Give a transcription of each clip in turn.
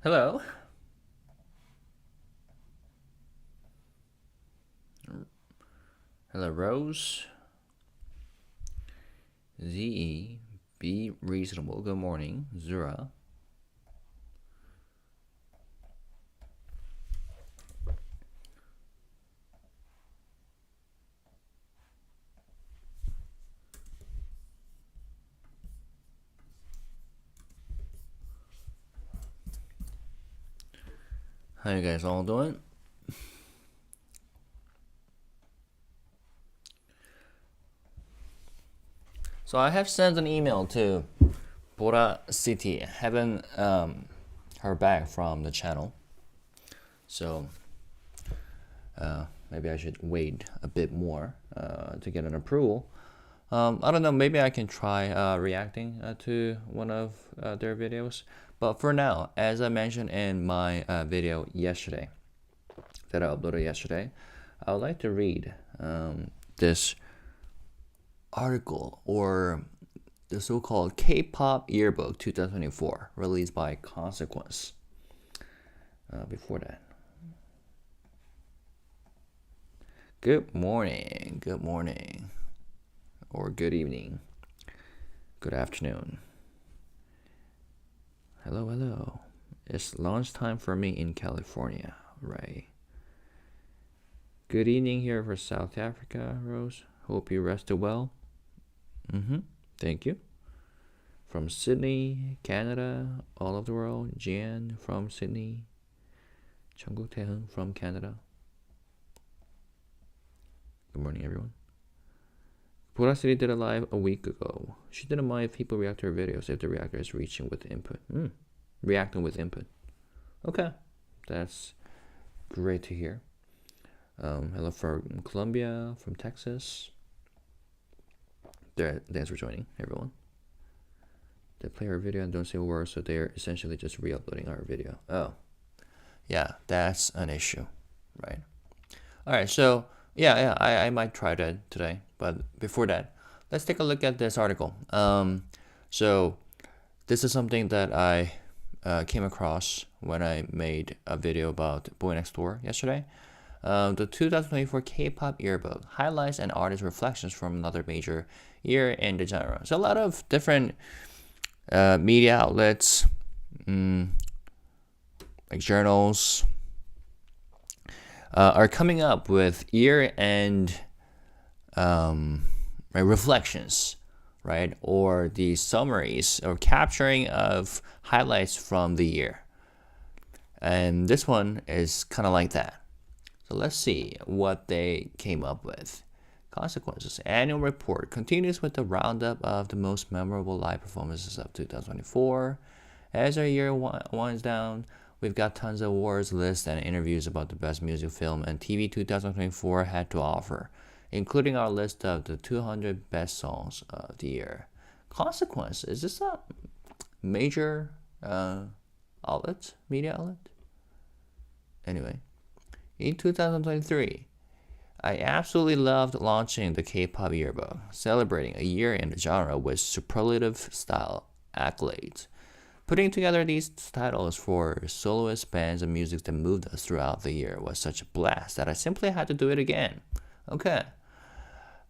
Hello. Hello, Rose. ZE. Be reasonable. Good morning. Zura. How you guys all doing? So I have sent an email to Bora City. Haven't heard back from the channel. So maybe I should wait a bit more to get an approval. I don't know, maybe I can try reacting to one of their videos. But for now, as I mentioned in my video yesterday, that I uploaded yesterday, I would like to read this article, or the so-called K-pop Yearbook 2024, released by Consequence. Before that, good morning, or good evening, good afternoon. Hello. It's lunchtime for me in California, right? Good evening here for South Africa, Rose. Hope you rested well. Thank you. From Sydney, Canada, all of the world. Jian from Sydney. Chungkook Taehyun from Canada. Good morning, everyone. Bora City did a live a week ago. She didn't mind if people react to her videos if the reactor is reaching with input. Reacting with input. Okay, that's great to hear. Hello from Colombia, from Texas. Thanks for joining, everyone. They play our video and don't say a word, so they're essentially just re-uploading our video. Oh, yeah, that's an issue, right? All right, so yeah, I might try that today. But before that, let's take a look at this article. So this is something that I came across when I made a video about BoyNextDoor yesterday. The 2024 K-pop Yearbook highlights an artist's reflections from another major year in the genre. So a lot of different media outlets, like journals, are coming up with year-end reflections, right? Or the summaries or capturing of highlights from the year. And this one is kind of like that. So let's see what they came up with. Consequences annual report continues with the roundup of the most memorable live performances of 2024. As our year winds down, we've got tons of awards lists and interviews about the best music, film, and TV 2024 had to offer, including our list of the 200 best songs of the year. Consequence, is this a major outlet, media outlet? Anyway, in 2023, I absolutely loved launching the K-pop Yearbook, celebrating a year in the genre with superlative style accolades. Putting together these titles for soloist bands and music that moved us throughout the year was such a blast that I simply had to do it again. Okay.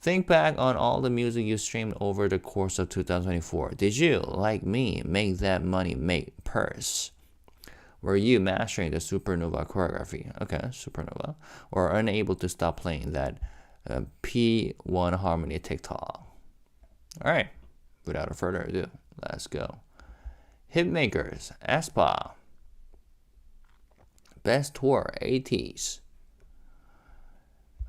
Think back on all the music you streamed over the course of 2024. Did you, like me, make that money make purse? Were you mastering the Supernova choreography? Okay, Supernova. Or unable to stop playing that P1 Harmony TikTok? Alright, without further ado, let's go. Hitmakers, aespa. Best Tour, 80s.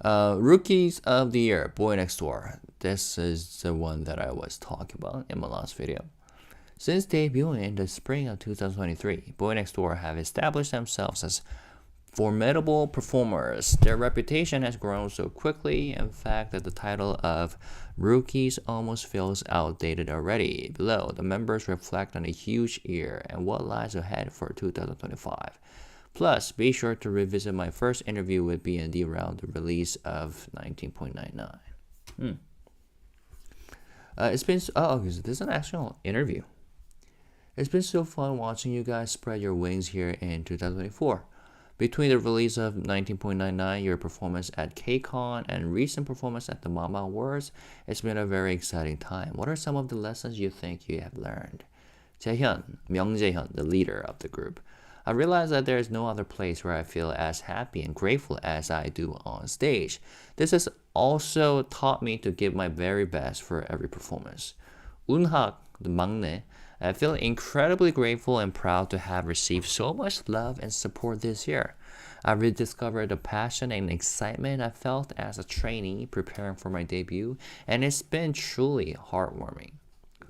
Rookies of the Year, BoyNextDoor. This is the one that I was talking about in my last video. Since debuting in the spring of 2023, BoyNextDoor have established themselves as formidable performers. Their reputation has grown so quickly, in fact, that the title of Rookies almost feels outdated already. Below, the members reflect on a huge year and what lies ahead for 2025. Plus, be sure to revisit my first interview with BND around the release of 19.99. It's been... this is an actual interview. It's been so fun watching you guys spread your wings here in 2024. Between the release of 19.99, your performance at KCON, and recent performance at the Mama Awards, it's been a very exciting time. What are some of the lessons you think you have learned? Jaehyun, Myung-jaehyun, the leader of the group. I realize that there is no other place where I feel as happy and grateful as I do on stage. This has also taught me to give my very best for every performance. Eunhak, the maknae, I feel incredibly grateful and proud to have received so much love and support this year. I've rediscovered the passion and excitement I felt as a trainee preparing for my debut, and it's been truly heartwarming.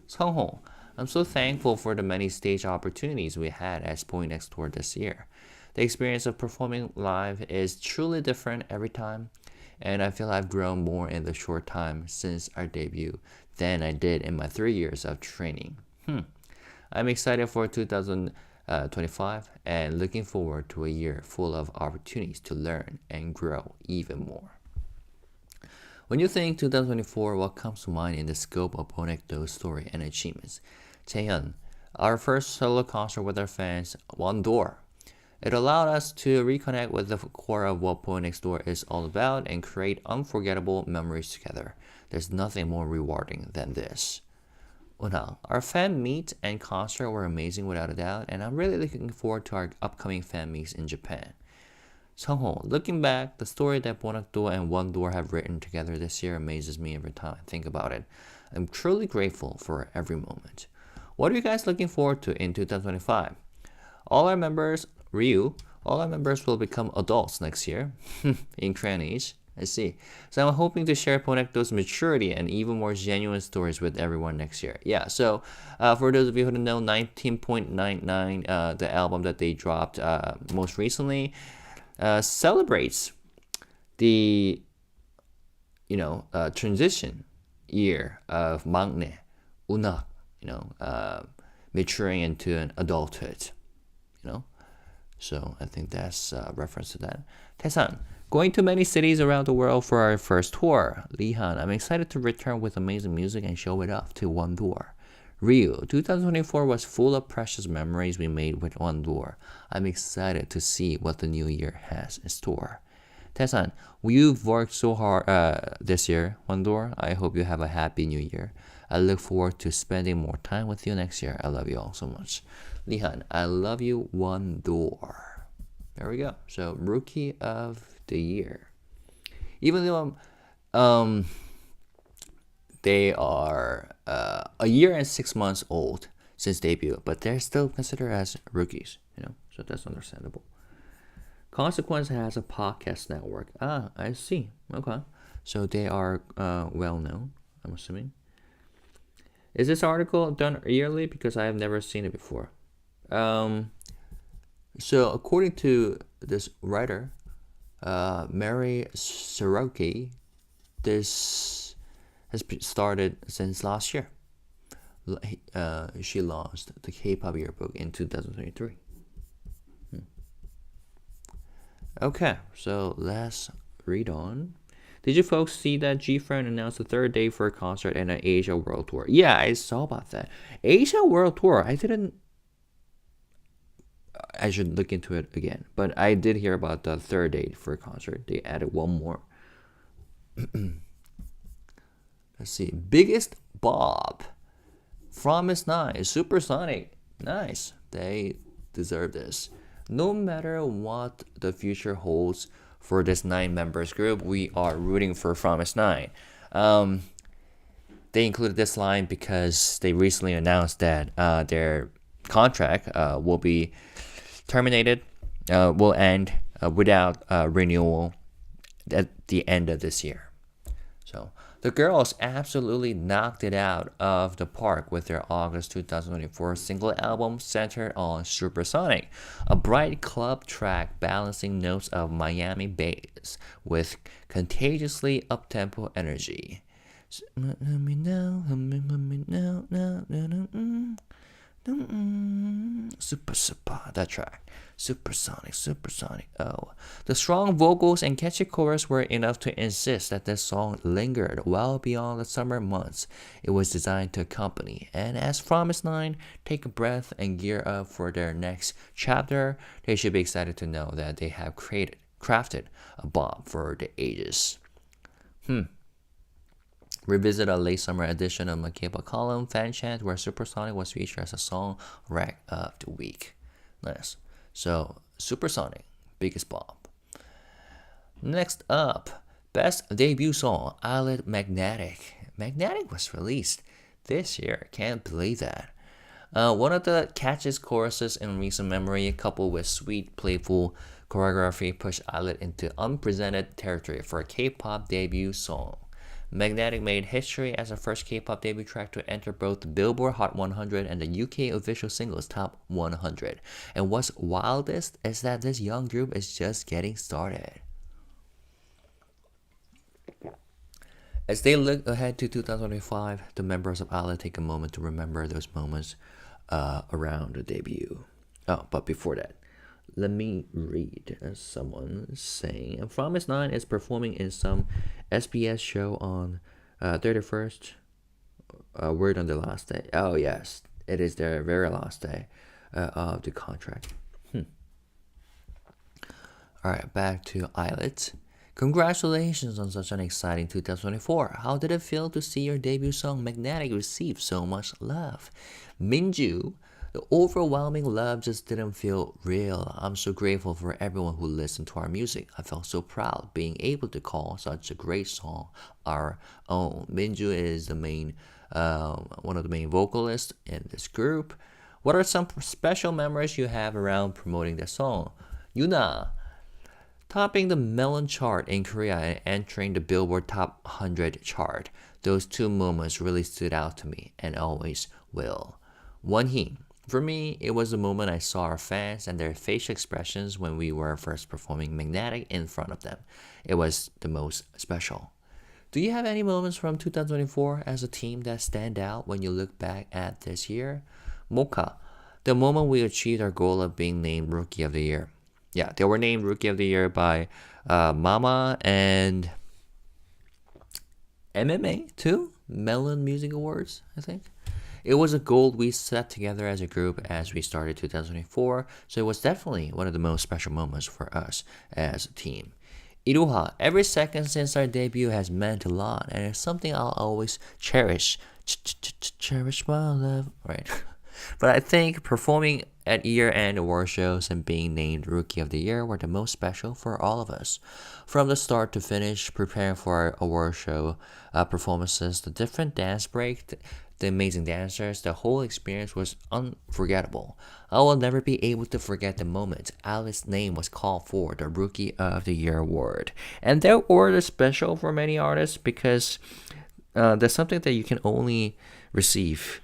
Sungho, I'm so thankful for the many stage opportunities we had as BoyNextDoor this year. The experience of performing live is truly different every time, and I feel I've grown more in the short time since our debut than I did in my 3 years of training. I'm excited for 2025 and looking forward to a year full of opportunities to learn and grow even more. When you think 2024, what comes to mind in the scope of BoyNextDoor's story and achievements? Jaehyun, our first solo concert with our fans, YEarbook. It allowed us to reconnect with the core of what BoyNextDoor is all about and create unforgettable memories together. There's nothing more rewarding than this. Eunhak, our fan meet and concert were amazing without a doubt, and I'm really looking forward to our upcoming fan meets in Japan. Sungho, looking back, the story that BoyNextDoor and YEarbook have written together this year amazes me every time I think about it. I'm truly grateful for every moment. What are you guys looking forward to in 2025? All our members will become adults next year in Korean age. I see. So I'm hoping to share BoyNextDoor's maturity and even more genuine stories with everyone next year. Yeah, so for those of you who don't know, 19.99, the album that they dropped most recently, celebrates the transition year of maknae, Eunhak, maturing into an adulthood, So I think that's a reference to that. Taesan, going to many cities around the world for our first tour. Lihan, I'm excited to return with amazing music and show it off to YEarbook. Ryu, 2024 was full of precious memories we made with YEarbook. I'm excited to see what the new year has in store. Taesan, you've worked so hard this year, YEarbook. I hope you have a happy new year. I look forward to spending more time with you next year. I love you all so much. Lihan, I love you, YEarbook. There we go. So, Rookie of the Year. Even though they are a year and 6 months old since debut, but they're still considered as rookies, so that's understandable. Consequence has a podcast network. I see. Okay. So they are well known, I'm assuming. Is this article done yearly? Because I have never seen it before. So according to this writer, Mary Sserafim, this has started since last year. She launched the K-pop yearbook in 2023. Okay, so let's read on. Did you folks see that GFriend announced the third date for a concert and an Asia World Tour? Yeah, I saw about that. Asia World Tour, I should look into it again. But I did hear about the third date for a concert. They added one more. Let's see. Biggest Bob. Promise 9. Supersonic. Nice. They deserve this. No matter what the future holds for this 9 members group, we are rooting for Promise 9. They included this line because they recently announced that their contract will be terminated, will end without renewal at the end of this year. So the girls absolutely knocked it out of the park with their August 2024 single album centered on Supersonic, a bright club track balancing notes of Miami bass with contagiously up-tempo energy. Super, that track. Supersonic. Oh. The strong vocals and catchy chorus were enough to insist that this song lingered well beyond the summer months it was designed to accompany. And as Promise 9 take a breath and gear up for their next chapter, they should be excited to know that they have crafted a bomb for the ages. Revisit a late summer edition of my K-pop column, Fan Chant, where Supersonic was featured as a song rack of the week. Nice. So, Supersonic, biggest bomb. Next up, best debut song, Illit Magnetic. Magnetic was released this year. Can't believe that. One of the catchiest choruses in recent memory, coupled with sweet, playful choreography, pushed Illit into unprecedented territory for a K-pop debut song. Magnetic made history as the first K-pop debut track to enter both the Billboard Hot 100 and the UK official singles top 100. And what's wildest is that this young group is just getting started. As they look ahead to 2025, the members of Illit take a moment to remember those moments around the debut. Oh, but before that, let me read someone saying Promise 9 is performing in some SBS show on 31st. Word on the last day. Oh yes, it is their very last day of the contract. Alright, back to Illit. Congratulations on such an exciting 2024. How did it feel to see your debut song Magnetic receive so much love? Minju, the overwhelming love just didn't feel real. I'm so grateful for everyone who listened to our music. I felt so proud being able to call such a great song our own. Minju is the main, one of the main vocalists in this group. What are some special memories you have around promoting the song? Yuna, topping the Melon chart in Korea and entering the Billboard Top 100 chart. Those two moments really stood out to me and always will. Wonhee, for me, it was the moment I saw our fans and their facial expressions when we were first performing Magnetic in front of them. It was the most special. Do you have any moments from 2024 as a team that stand out when you look back at this year? Mocha, the moment we achieved our goal of being named Rookie of the Year. Yeah, they were named Rookie of the Year by Mama and MMA too? Melon Music Awards, I think. It was a goal we set together as a group as we started 2024, so it was definitely one of the most special moments for us as a team. Iroha, every second since our debut has meant a lot, and it's something I'll always cherish. Cherish my love, right? But I think performing at year-end award shows and being named Rookie of the Year were the most special for all of us. From the start to finish, preparing for our award show performances, the different dance break, the amazing dancers, the whole experience was unforgettable. I will never be able to forget the moment Alice's name was called for the Rookie of the Year award. And that award is special for many artists because that's something that you can only receive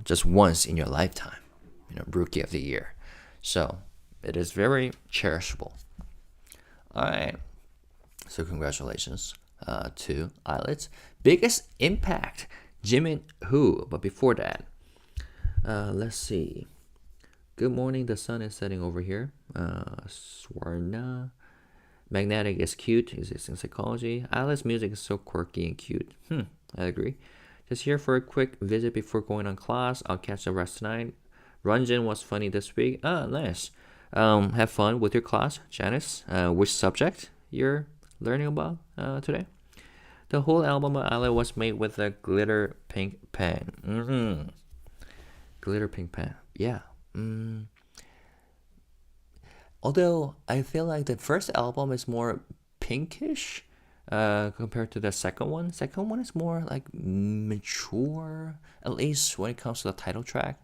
just once in your lifetime, Rookie of the Year. So it is very cherishable. All right. So congratulations to Illit. Biggest impact, Jimin who? But before that, let's see. Good morning, the sun is setting over here. Swarna. Magnetic is cute, existing psychology. Illitt's music is so quirky and cute. I agree. Just here for a quick visit before going on class. I'll catch the rest tonight. Ranjan was funny this week. Nice. Have fun with your class, Janice. Which subject you're learning about today? The whole album of Illit was made with a glitter pink pen. Glitter pink pen. Yeah. Although I feel like the first album is more pinkish compared to the second one. Second one is more like mature, at least when it comes to the title track.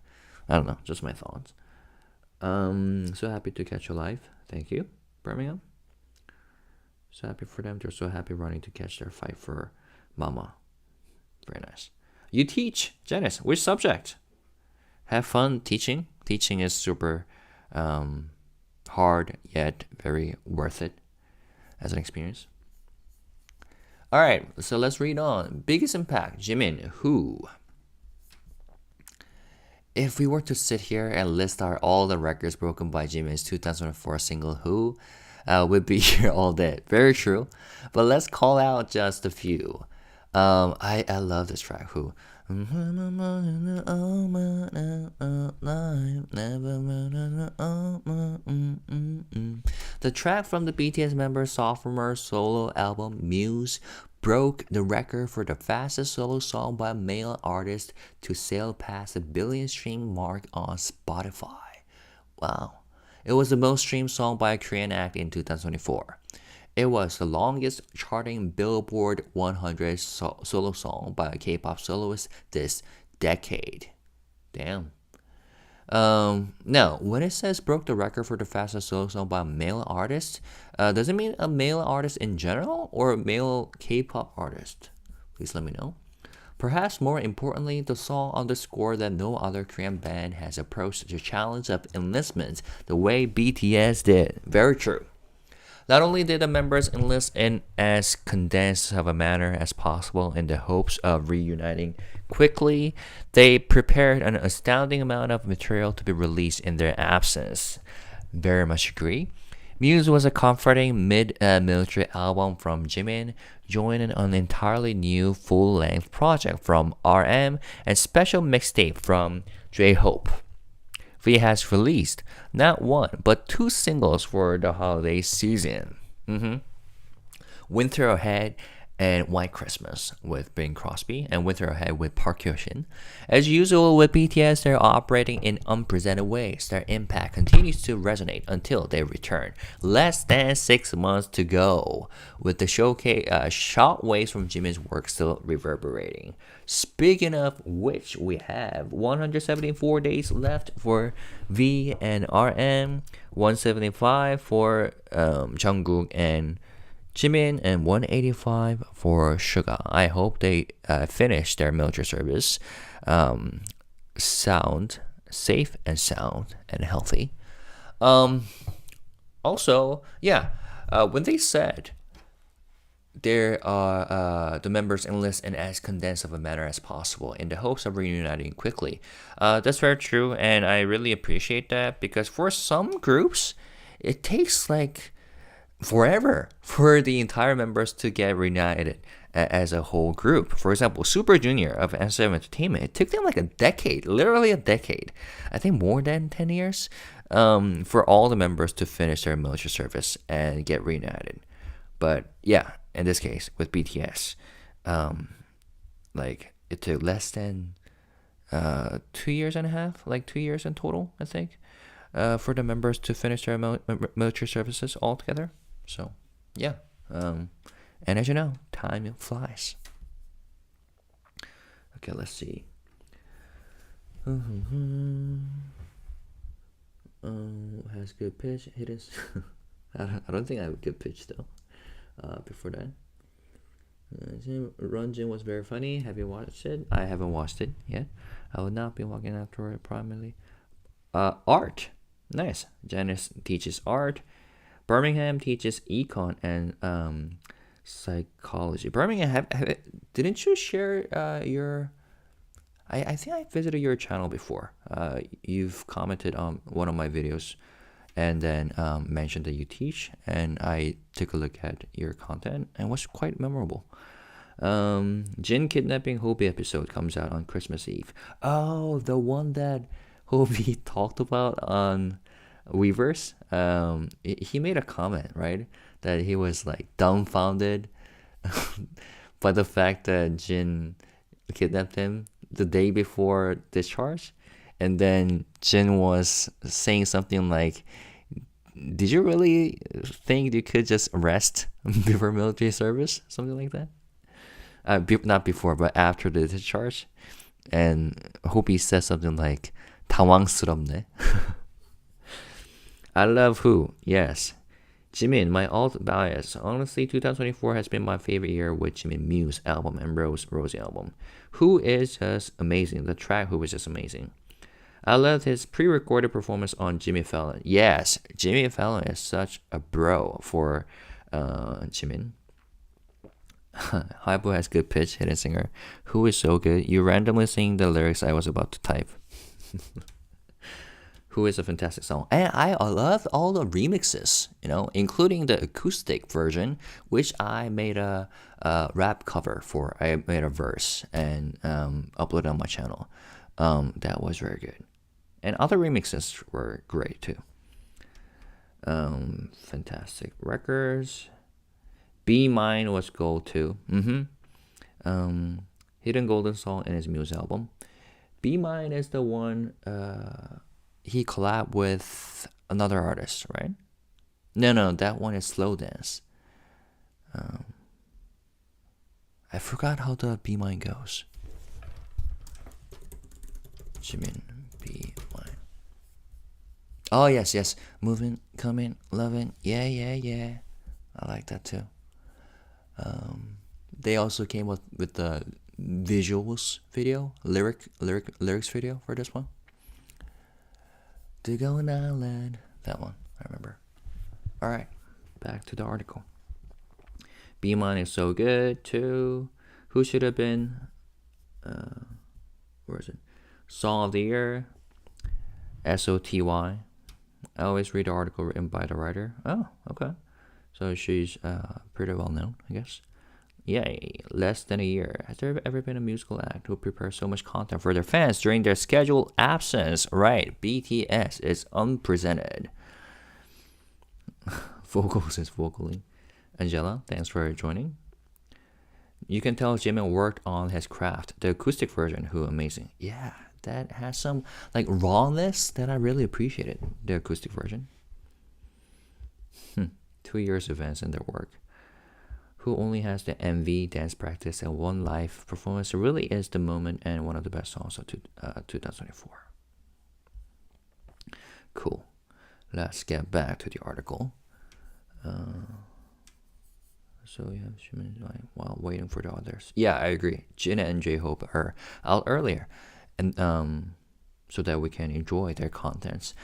I don't know, just my thoughts. So happy to catch you live. Thank you, Birmingham. So happy for them. They're so happy running to catch their fight for Mama. Very nice. You teach, Janice. Which subject? Have fun teaching. Teaching is super hard, yet very worth it as an experience. All right, so let's read on. Biggest impact, Jimin who? if we were to sit here and list out all the records broken by Jimin's 2004 single Who, we'd be here all day. Very true. But let's call out just a few. I love this track, Who. The track from the BTS member's sophomore solo album Muse broke the record for the fastest solo song by a male artist to sail past the billion stream mark on Spotify. Wow. It was the most streamed song by a Korean act in 2024. It was the longest charting Billboard 100 solo song by a K-pop soloist this decade. Damn. Now, when it says broke the record for the fastest solo song by a male artist, does it mean a male artist in general or a male K-pop artist? Please let me know. Perhaps more importantly, the song underscored that no other Korean band has approached the challenge of enlistment the way BTS did. Very true. Not only did the members enlist in as condensed of a manner as possible in the hopes of reuniting quickly, they prepared an astounding amount of material to be released in their absence. Very much agree. Muse was a comforting mid-military album from Jimin, joining an entirely new full-length project from RM and special mixtape from J-Hope. V has released not one but two singles for the holiday season. Winter Ahead and White Christmas with Bing Crosby and Winter Ahead with Park Hyo-shin. As usual with BTS, they're operating in unprecedented ways. Their impact continues to resonate until they return. Less than 6 months to go, with the showcase shockwaves from Jimin's work still reverberating. Speaking of which, we have 174 days left for V and RM, 175 for Jungkook and Jimin, and 185 for Suga. I hope they finish their military service safe and sound and healthy. Also, when they said there are the members enlist in as condensed of a manner as possible in the hopes of reuniting quickly. That's very true, and I really appreciate that because for some groups, it takes like forever for the entire members to get reunited as a whole group. For example, Super Junior of SM Entertainment, it took them like a decade, literally a decade. I think more than 10 years for all the members to finish their military service and get reunited. But yeah, in this case with BTS, like it took less than 2 years and a half, like 2 years in total, I think, for the members to finish their military services altogether. So yeah, and as you know, time flies. Okay, let's see. Has good pitch. Hidden. I don't think I have a good pitch though. Before that, Runjin was very funny. Have you watched it? I haven't watched it yet. I will not be walking after it primarily. Art. Nice. Janice teaches art. Birmingham teaches econ and psychology. Birmingham, didn't you share your... I think I visited your channel before. You've commented on one of my videos and then mentioned that you teach, and I took a look at your content and it was quite memorable. Jin kidnapping Hobie episode comes out on Christmas Eve. Oh, the one that Hobie talked about on Weverse. He made a comment, right, that he was like dumbfounded by the fact that Jin kidnapped him the day before discharge, and then Jin was saying something like, did you really think you could just rest before military service? Something like that. Not before, but after the discharge. And Hobie said something like, 당황스럽네. I love Who, yes. Jimin, my alt bias. Honestly, 2024 has been my favorite year with Jimin Muse album and Rosie album. Who is just amazing. The track Who is just amazing. I loved his pre-recorded performance on Jimmy Fallon. Yes, Jimmy Fallon is such a bro for Jimin. HYBEBOY has good pitch, hidden singer. Who is so good. You randomly sing the lyrics I was about to type. Who is a fantastic song. And I love all the remixes, including the acoustic version, which I made a rap cover for. I made a verse and uploaded on my channel. That was very good. And other remixes were great too. Fantastic records. Be Mine was gold too. Hidden Golden Song in his Muse album. Be Mine is the one he collabed with another artist, right? No, that one is Slow Dance. I forgot how the Be Mine goes. Jimin, Be Mine. Oh, yes. Moving, coming, loving. Yeah. I like that too. They also came up with the visuals video, lyrics video for this one. To Go on Island. That one, I remember. Alright, back to the article. Be Mine is so good too. Who should have been where is it? Song of the Year. SOTY. I always read the article written by the writer. Oh, okay. So she's pretty well known, I guess. Yay, less than a year. Has there ever been a musical act who prepares so much content for their fans during their scheduled absence? Right, BTS is unprecedented. Vocals is vocally. Angela, thanks for joining. You can tell Jimin worked on his craft. The acoustic version, who amazing. Yeah, that has some rawness that I really appreciated. The acoustic version. 2 years events in their work. Who only has the MV dance practice and one live performance. It really is the moment and one of the best songs of 2024. Cool. Let's get back to the article. So we have Jimin while waiting for the others. Yeah, I agree. Jin and J-Hope are out earlier, and so that we can enjoy their contents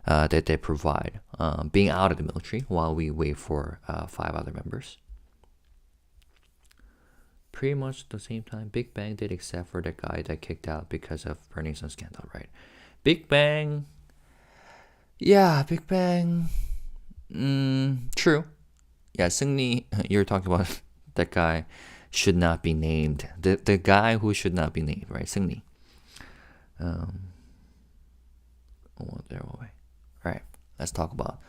that they provide. Being out of the military while we wait for 5 other members. Pretty much the same time Big Bang did, except for the guy that kicked out because of Burning Sun scandal, right? Big Bang. Yeah, Big Bang. True. Yeah, Seungni, you're talking about that guy should not be named. The guy who should not be named, right? Seungni. Alright, let's talk about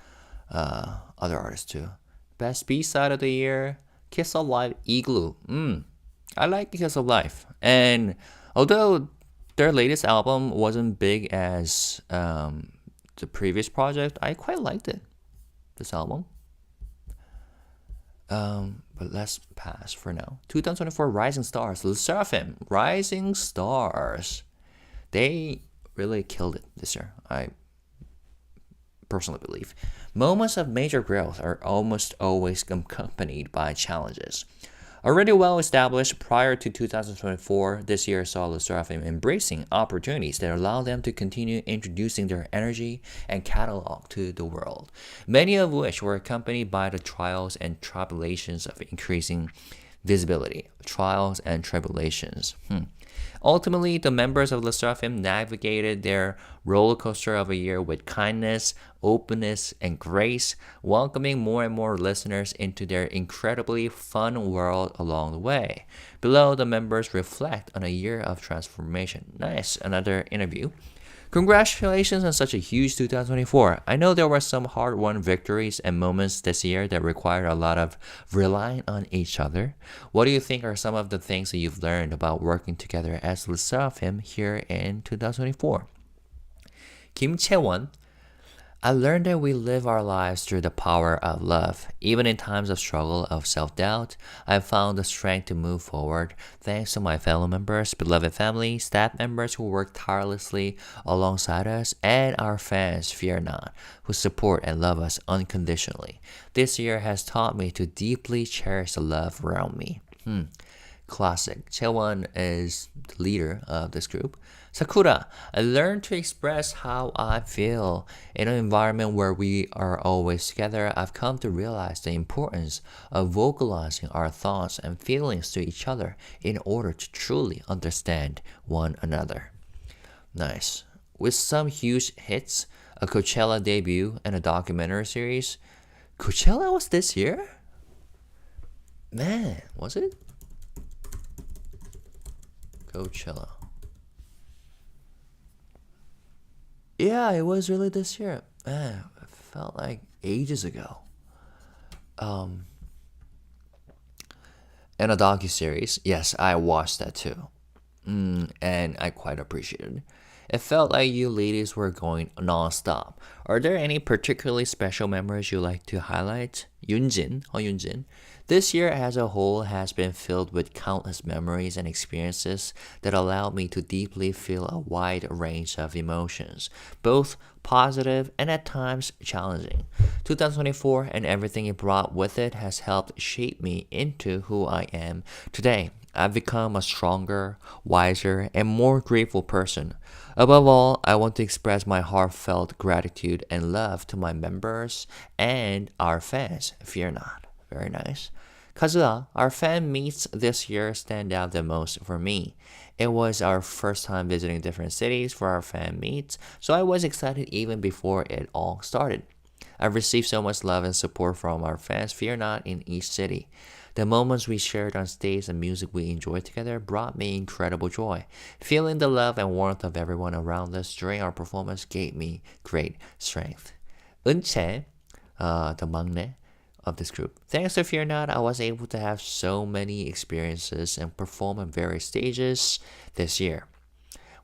other artists too. Best B-side of the year, Kiss of Life, Igloo. I like Kiss of Life. And although their latest album wasn't big as the previous project, I quite liked it. This album. But let's pass for now. 2024 Rising Stars, Sserafim, Rising Stars. They really killed it this year, I personally believe. Moments of major growth are almost always accompanied by challenges. Already well established prior to 2024, this year saw the Sserafim embracing opportunities that allow them to continue introducing their energy and catalog to the world, many of which were accompanied by the trials and tribulations of increasing visibility. Trials and tribulations. Ultimately, the members of the Sserafim navigated their roller coaster of a year with kindness, openness, and grace, welcoming more and more listeners into their incredibly fun world along the way. Below, the members reflect on a year of transformation. Nice, another interview. Congratulations on such a huge 2024. I know there were some hard-won victories and moments this year that required a lot of relying on each other. What do you think are some of the things that you've learned about working together as the Sserafim here in 2024? Kim Chae-won. I learned that we live our lives through the power of love. Even in times of struggle, of self-doubt, I've found the strength to move forward thanks to my fellow members, beloved family, staff members who work tirelessly alongside us, and our fans, fear not, who support and love us unconditionally. This year has taught me to deeply cherish the love around me. Classic. Chae-won is the leader of this group. Sakura, I learned to express how I feel. In an environment where we are always together, I've come to realize the importance of vocalizing our thoughts and feelings to each other in order to truly understand one another. Nice. with some huge hits, a Coachella debut, and a documentary series. Coachella was this year? Man, was it? Coachella. Yeah, it was really this year. Man, it felt like ages ago. Um, and a docu-series. Yes, I watched that too. And I quite appreciated it. It felt like you ladies were going non-stop. Are there any particularly special memories you like to highlight? Yunjin. This year as a whole has been filled with countless memories and experiences that allowed me to deeply feel a wide range of emotions, both positive and at times challenging. 2024 and everything it brought with it has helped shape me into who I am today. I've become a stronger, wiser, and more grateful person. Above all, I want to express my heartfelt gratitude and love to my members and our fans. Fear not. Very nice. Kazuha, our fan meets this year stand out the most for me. It was our first time visiting different cities for our fan meets, so I was excited even before it all started. I've received so much love and support from our fans, fear not, in each city. The moments we shared on stage and music we enjoyed together brought me incredible joy. Feeling the love and warmth of everyone around us during our performance gave me great strength. 은채, the maknae of this group. Thanks to Fear Not, I was able to have so many experiences and perform on various stages this year.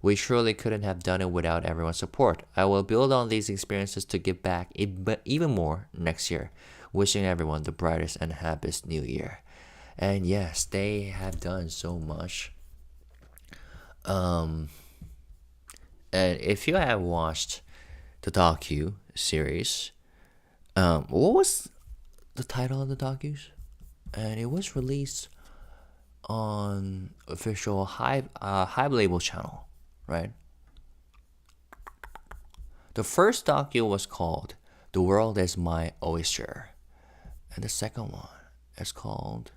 We surely couldn't have done it without everyone's support. I will build on these experiences to give back even more next year. Wishing everyone the brightest and happiest new year. And yes, they have done so much. And if you have watched the docu series, what was the title of the docus? And it was released on official Hybe label channel, right? The first docu was called "The World Is My Oyster," and the second one is called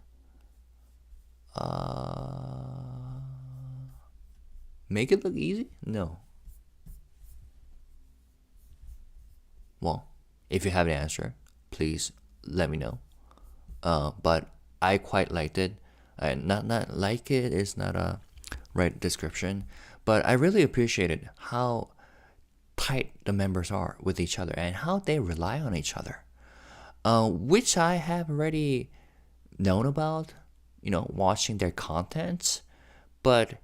"Make It Look Easy." No. Well, if you have an answer, please let me know. But I quite liked it. Not like it is not a right description, but I really appreciated how tight the members are with each other and how they rely on each other, which I have already known about, watching their contents, but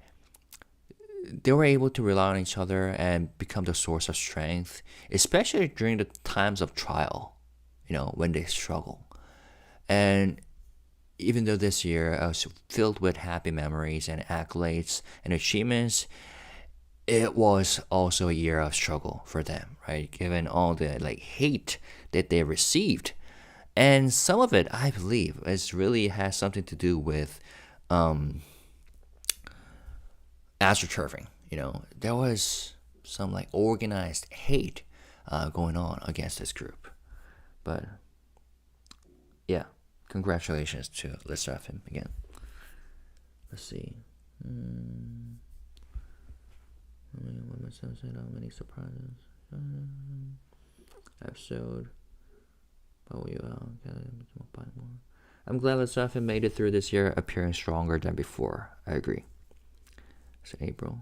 they were able to rely on each other and become the source of strength, especially during the times of trial, when they struggle. And even though this year was filled with happy memories and accolades and achievements, it was also a year of struggle for them, right? Given all the hate that they received. And some of it, I believe, really has something to do with astroturfing. There was some organized hate going on against this group. But yeah, congratulations to Sserafim again. Let's see. How many surprises? Episode. I'm glad that Sserafim made it through this year appearing stronger than before. I agree. It's April.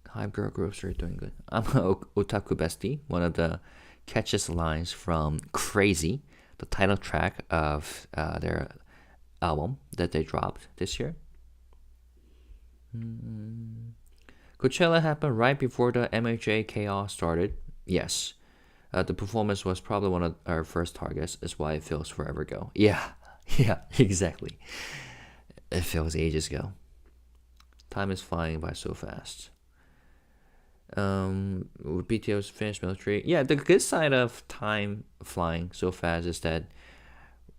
Hype girl groups are doing good. I'm a otaku bestie. One of the catchiest lines from Crazy, the title track of their album that they dropped this year. Coachella happened right before the MHA chaos started. Yes. The performance was probably one of our first targets. That's why it feels forever ago. Yeah, exactly. It feels ages ago. Time is flying by so fast. With BTO's finished military. Yeah, the good side of time flying so fast is that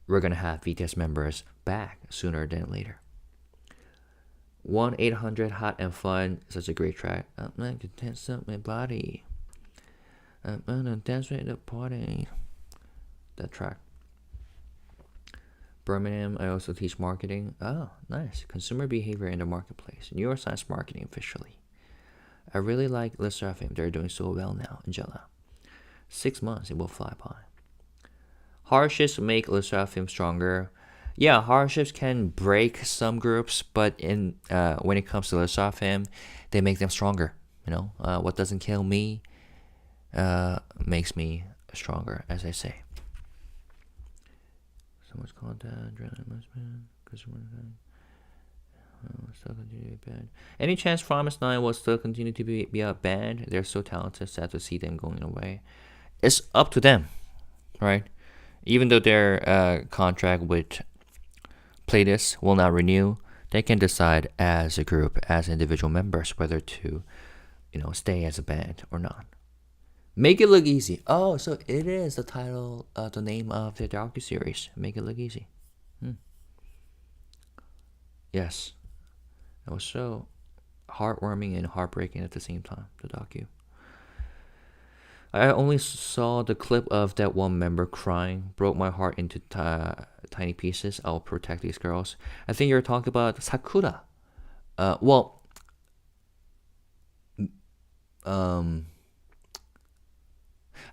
we're going to have BTS members back sooner than later. 1-800 Hot and Fun, such a great track. I'm going to dance up my body. I'm gonna dance with the party. That track. Birmingham, I also teach marketing. Oh, nice. Consumer behavior in the marketplace. Neuroscience marketing officially. I really like the Sserafim. They're doing so well now in Jella. 6 months, it will fly by. Hardships make the Sserafim stronger. Yeah, hardships can break some groups, but when it comes to the Sserafim, they make them stronger. What doesn't kill me makes me stronger, as I say. Someone's called that. Still continue to be bad. Any chance Promise 9 will still continue to be a band? They're so talented. Sad to see them going away. It's up to them, right? Even though their contract with Playlists will not renew, they can decide as a group, as individual members, whether to, stay as a band or not. Make it look easy. Oh, so it is the title, the name of the docu-series. Make it look easy. Yes. It was so heartwarming and heartbreaking at the same time, the docu. I only saw the clip of that one member crying. Broke my heart into tiny pieces. I'll protect these girls. I think you're talking about Sakura. I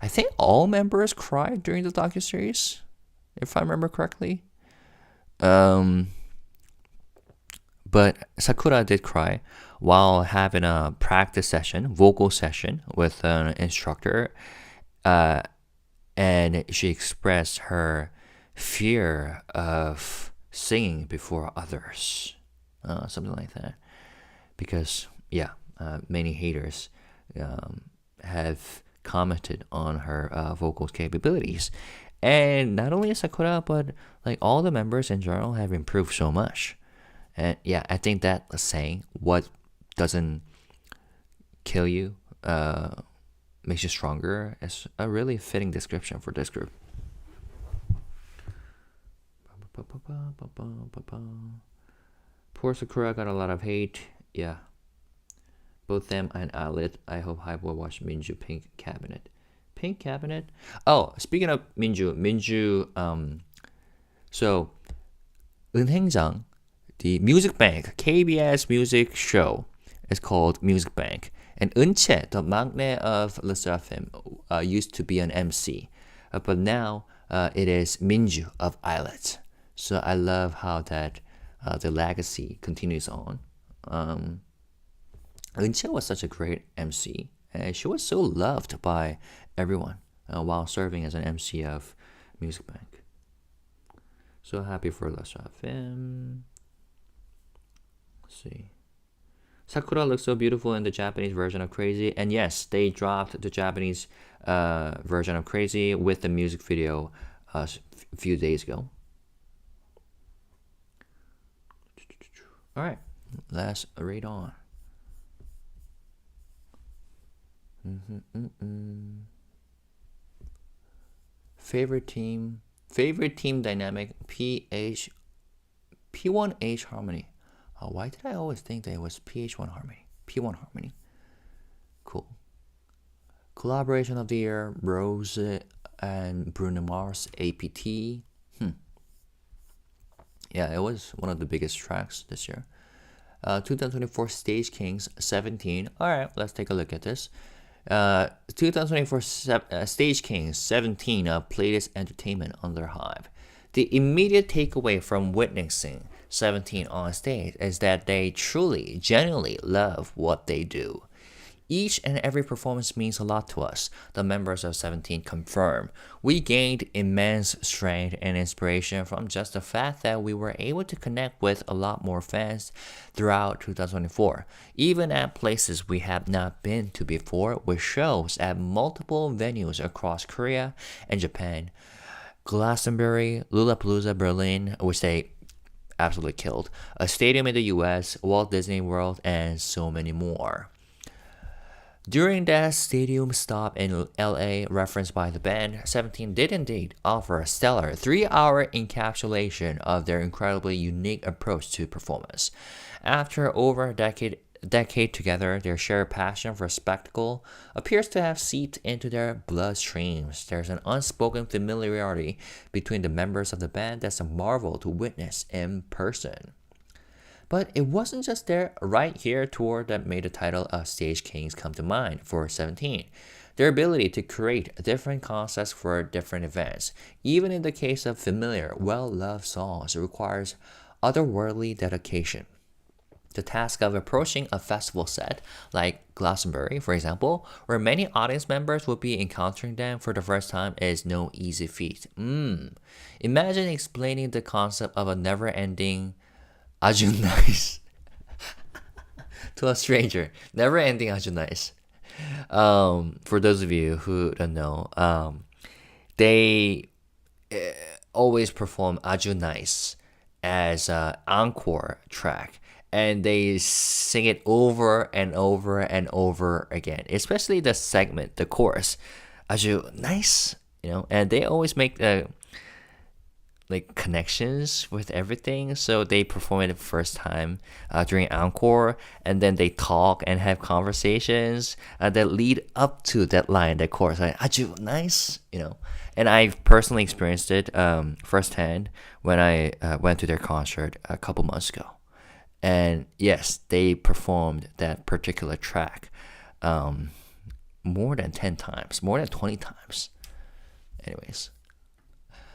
think all members cried during the docuseries, if I remember correctly. But Sakura did cry while having a practice session, vocal session with an instructor. And she expressed her fear of singing before others. Something like that. Because, many haters have commented on her vocal capabilities. And not only Sakura, but like all the members in general have improved so much. And I think that saying, what doesn't kill you makes you stronger, is a really fitting description for this group. Poor Sakura got a lot of hate. Yeah. Both them and Illit. I hope HYBEBOY watch Minju Pink Cabinet. Pink Cabinet? Oh, speaking of Minju, so 은행장, the music bank, KBS music show, is called Music Bank. And Eunchae, the maknae of the Sserafim, used to be an MC. But now it is Minju of Illit. So I love how that the legacy continues on. Eunchae was such a great MC. And she was so loved by everyone while serving as an MC of Music Bank. So happy for the Sserafim. Let's see. Sakura looks so beautiful in the Japanese version of Crazy. And yes, they dropped the Japanese version of Crazy with the music video a few days ago. Alright, let's read on. Favorite team dynamic, P1H Harmony. Why did I always think that it was P1 Harmony? Cool. Collaboration of the year, Rose and Bruno Mars, APT. Yeah, it was one of the biggest tracks this year. 2024 Stage Kings 17. Alright, let's take a look at this. 2024 Stage Kings 17 Playlist Entertainment under HYBE. The immediate takeaway from witnessing 17 on stage is that they truly, genuinely love what they do. Each and every performance means a lot to us, the members of 17 confirm. We gained immense strength and inspiration from just the fact that we were able to connect with a lot more fans throughout 2024, even at places we have not been to before, with shows at multiple venues across Korea and Japan. Glastonbury, Lollapalooza Berlin, which they absolutely killed, a stadium in the US, Walt Disney World, and so many more. During that stadium stop in LA referenced by the band, 17 did indeed offer a stellar 3-hour encapsulation of their incredibly unique approach to performance. After over a decade together, their shared passion for spectacle appears to have seeped into their bloodstreams. There's an unspoken familiarity between the members of the band that's a marvel to witness in person. But it wasn't just their Right Here tour that made the title of Stage Kings come to mind for 17. Their ability to create different concepts for different events, even in the case of familiar, well-loved songs, requires otherworldly dedication. The task of approaching a festival set, like Glastonbury, for example, where many audience members will be encountering them for the first time, is no easy feat. Imagine explaining the concept of a never-ending Aju nice to a stranger. Never-ending Aju nice. For those of you who don't know, they always perform Aju nice as an encore track, and they sing it over and over and over again, especially the segment, the chorus, Aju nice, and they always make like connections with everything. So they perform it the first time during encore, and then they talk and have conversations that lead up to that line, that chorus, like Aju nice, And I've personally experienced it firsthand when I went to their concert a couple months ago. And yes, they performed that particular track more than 10 times, more than 20 times. Anyways.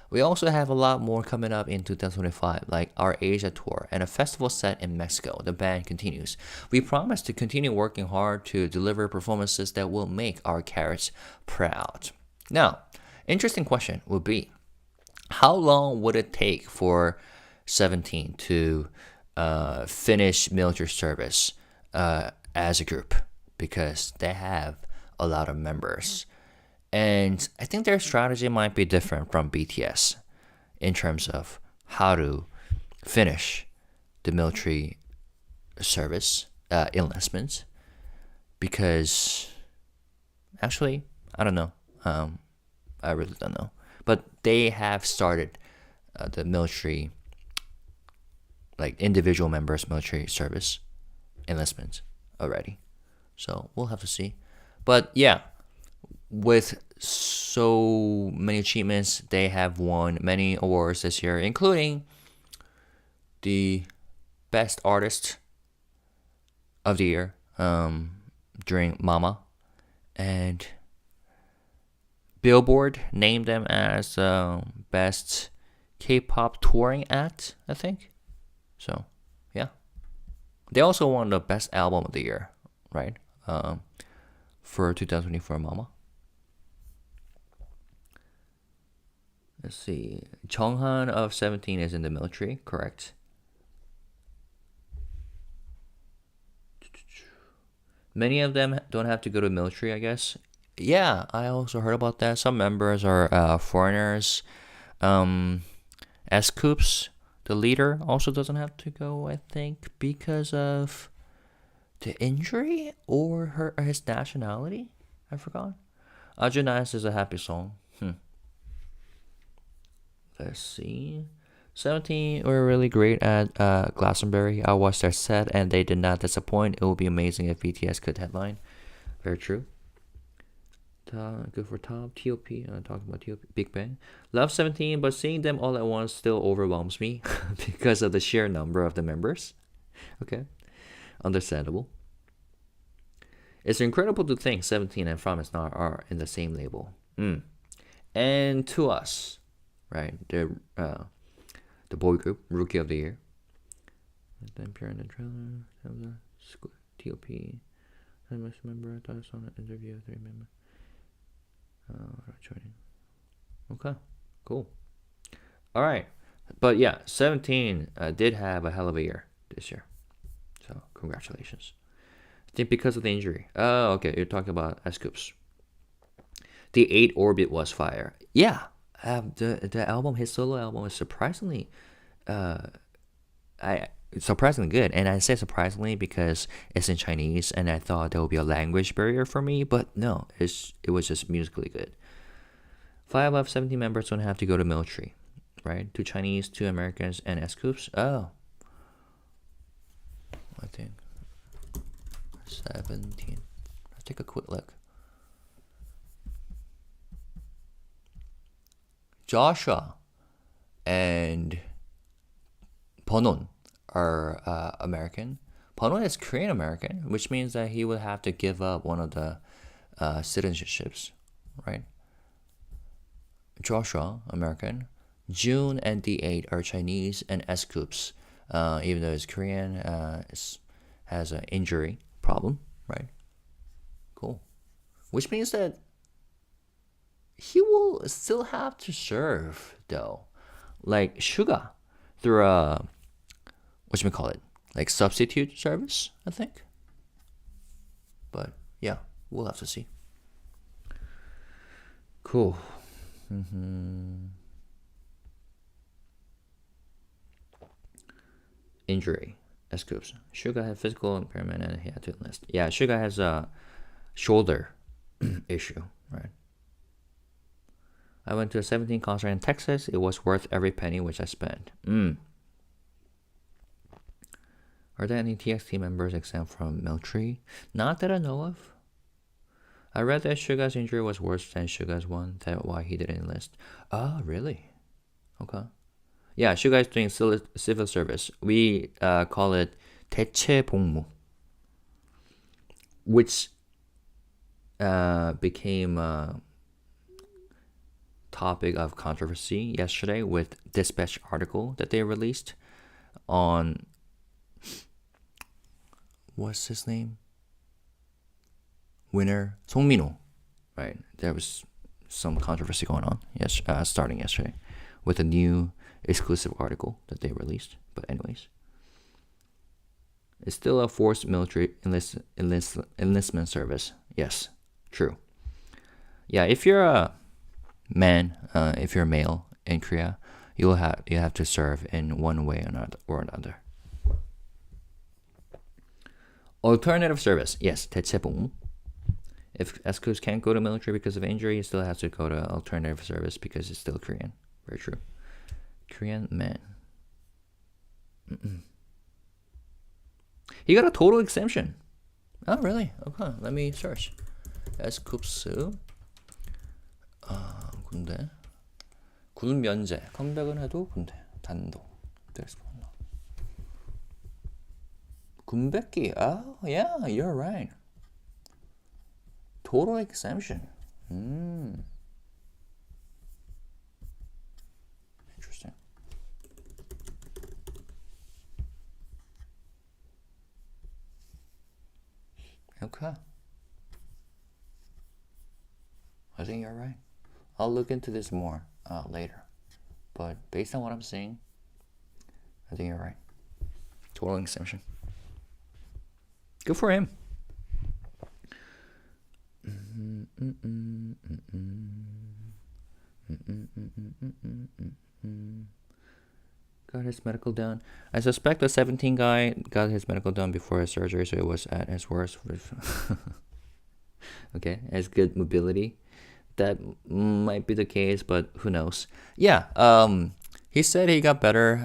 We also have a lot more coming up in 2025, like our Asia tour and a festival set in Mexico. The band continues. We promise to continue working hard to deliver performances that will make our carrots proud. Now, interesting question would be, how long would it take for 17 to finish military service as a group? Because they have a lot of members. And I think their strategy might be different from BTS in terms of how to finish the military service enlistment. Because actually, I don't know. I really don't know. But they have started the military, like individual members' military service enlistment already. So we'll have to see. But yeah. With so many achievements, they have won many awards this year, including the Best Artist of the Year during Mama, and Billboard named them as Best K-pop Touring Act, I think. So, yeah. They also won the Best Album of the Year, right? For 2024 Mama. Let's see. Chonghan of 17 is in the military, correct? Many of them don't have to go to the military, I guess. Yeah, I also heard about that. Some members are foreigners. S-Coops, the leader, also doesn't have to go, I think, because of the injury or his nationality. I forgot. Ajunice is a happy song. Let's see. 17 were really great at Glastonbury. I watched their set and they did not disappoint. It would be amazing if BTS could headline. Very true. Good for top. TOP. Talking about TOP. Big Bang. Love 17, but seeing them all at once still overwhelms me because of the sheer number of the members. Okay. Understandable. It's incredible to think 17 and Promise Not are in the same label. And to us, right? The boy group, Rookie of the Year. Then appear in the trailer. TOP. I must remember. I thought I saw an interview with 3 members. Joining. Okay, cool. All right, but yeah, 17 did have a hell of a year this year. So congratulations. I think because of the injury. Oh, okay. You're talking about S-Coops. The 8 Orbit was fire. Yeah. The album, his solo album, is surprisingly surprisingly good. And I say surprisingly because it's in Chinese and I thought there would be a language barrier for me, but no, it was just musically good. 5 of 17 members don't have to go to military, right? 2 Chinese, 2 Americans, and S-Coops. Oh. I think 17. Let's take a quick look. Joshua and Bonon are American. Pano is Korean American, which means that he would have to give up one of the citizenships, right? Joshua, American. June and D8 are Chinese, and S-Coops, even though it's Korean, has an injury problem, right? Cool. Which means that he will still have to serve, though. Like Suga, through a, whatchamacallit, like substitute service, I think. But yeah, we'll have to see. Cool. Injury. S-Coops. Suga had physical impairment and he had to enlist. Yeah, Suga has a shoulder issue, right? I went to a 17 concert in Texas. It was worth every penny which I spent. Are there any TXT members exempt from military? Not that I know of. I read that Suga's injury was worse than Suga's one. That's why he didn't enlist. Oh, really? Okay. Yeah, Suga is doing civil service. We call it 대체 복무, which became a topic of controversy yesterday with Dispatch article that they released on, what's his name? Winner 송민호, right? There was some controversy going on starting yesterday with a new exclusive article that they released. But anyways, it's still a forced military enlistment service. Yes, true. Yeah, if you're a man, if you're a male in Korea, you have to serve in one way or another. Alternative service, yes, 대체복무. If S-Coops can't go to military because of injury, he still has to go to alternative service because it's still Korean. Very true. Korean man. He got a total exemption. Oh, really? Okay, let me search. S-Coops 군대 군 면제 컴백은 해도 군대 단독 군백기. Oh yeah, you're right. Total exemption. Interesting. Okay. I think you're right. I'll look into this more later. But based on what I'm seeing, I think you're right. Total exemption. Good for him. Got his medical done. I suspect the 17 guy got his medical done before his surgery, so it was at his worst. Okay, has good mobility. That might be the case, but who knows? Yeah, he said he got better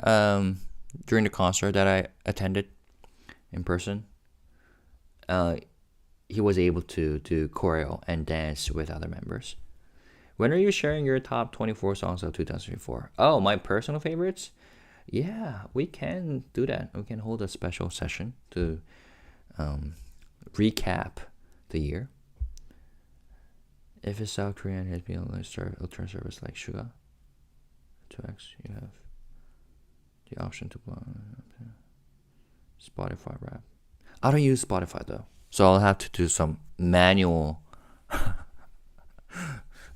during the concert that I attended in person. He was able to do choreo and dance with other members. When are you sharing your top 24 songs of 2024? Oh, my personal favorites? Yeah, we can do that. We can hold a special session to recap the year. If it's South Korean, it's being on alternate service like Suga. 2x, you have the option to Spotify rap. I don't use Spotify though, so I'll have to do some manual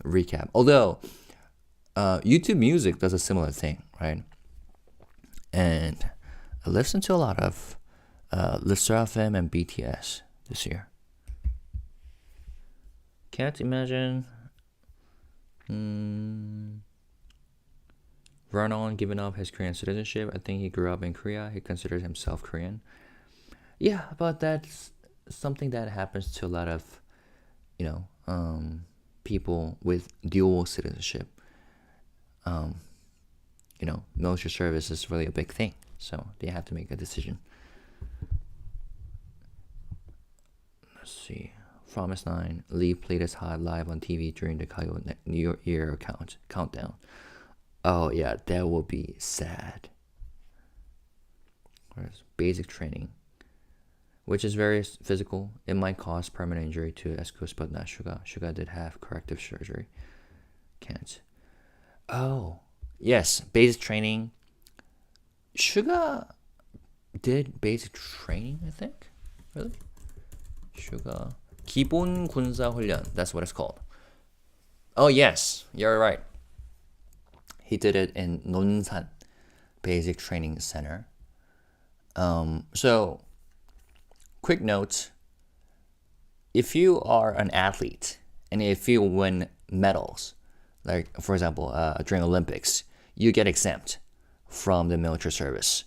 recap. Although YouTube Music does a similar thing, right? And I listened to a lot of Sserafim and BTS this year. Can't imagine Vernon giving up his Korean citizenship. I think he grew up in Korea. He considers himself Korean. Yeah, but that's something that happens to a lot of, people with dual citizenship. Military service is really a big thing, so they have to make a decision. Let's see. Promise 9, Lee played his hot live on TV during the New Year countdown. Oh yeah, that will be sad. Where's basic training, which is very physical. It might cause permanent injury to S-Coups, but not Suga. Suga did have corrective surgery. Can't. Oh, yes, basic training. Suga did basic training, I think. Really? Suga 기본 군사 훈련. That's what it's called. Oh yes, you're right. He did it in Nonsan Basic Training Center. So, quick note. If you are an athlete and if you win medals, like for example during Olympics, you get exempt from the military service.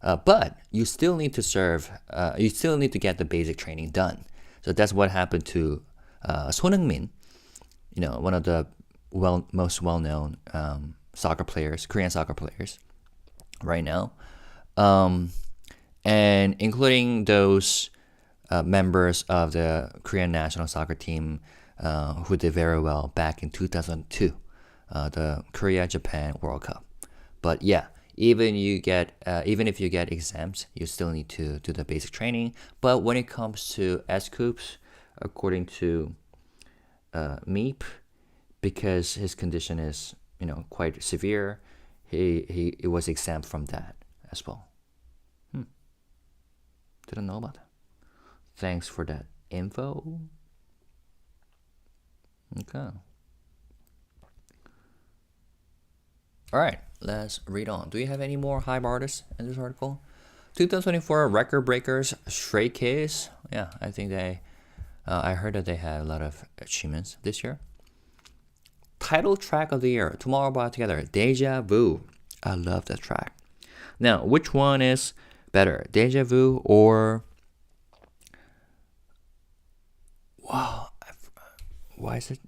But you still need to serve. You still need to get the basic training done. So that's what happened to Son Heung-min, one of the most well-known soccer players, Korean soccer players, right now, and including those members of the Korean national soccer team who did very well back in 2002, the Korea-Japan World Cup. But yeah, even if you get exempt, you still need to do the basic training. But when it comes to S-Coups, according to Meep, because his condition is quite severe, he was exempt from that as well. Didn't know about that. Thanks for that info. Okay. All right, let's read on. Do you have any more HYBE artists in this article? 2024 record breakers, Stray Kids. Yeah, I think I heard that they had a lot of achievements this year. Title track of the year, Tomorrow Brought Together, Deja Vu. I love that track. Now, which one is better, Deja Vu or... Wow, why is it...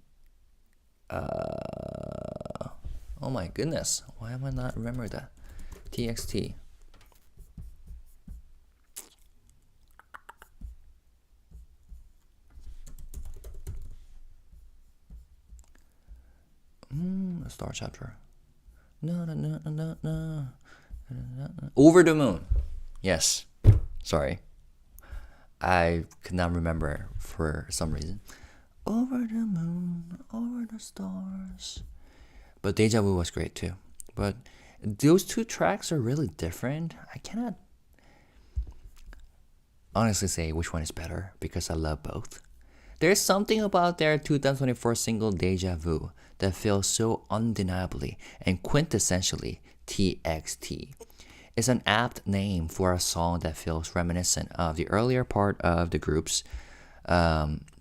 Oh my goodness, why am I not remembering that? TXT. Star Chapter. No. Over the Moon. Yes. Sorry. I could not remember for some reason. Over the moon, over the stars. But Deja Vu was great too. But those two tracks are really different. I cannot honestly say which one is better because I love both. There's something about their 2024 single Deja Vu that feels so undeniably and quintessentially TXT. It's an apt name for a song that feels reminiscent of the earlier part of the group's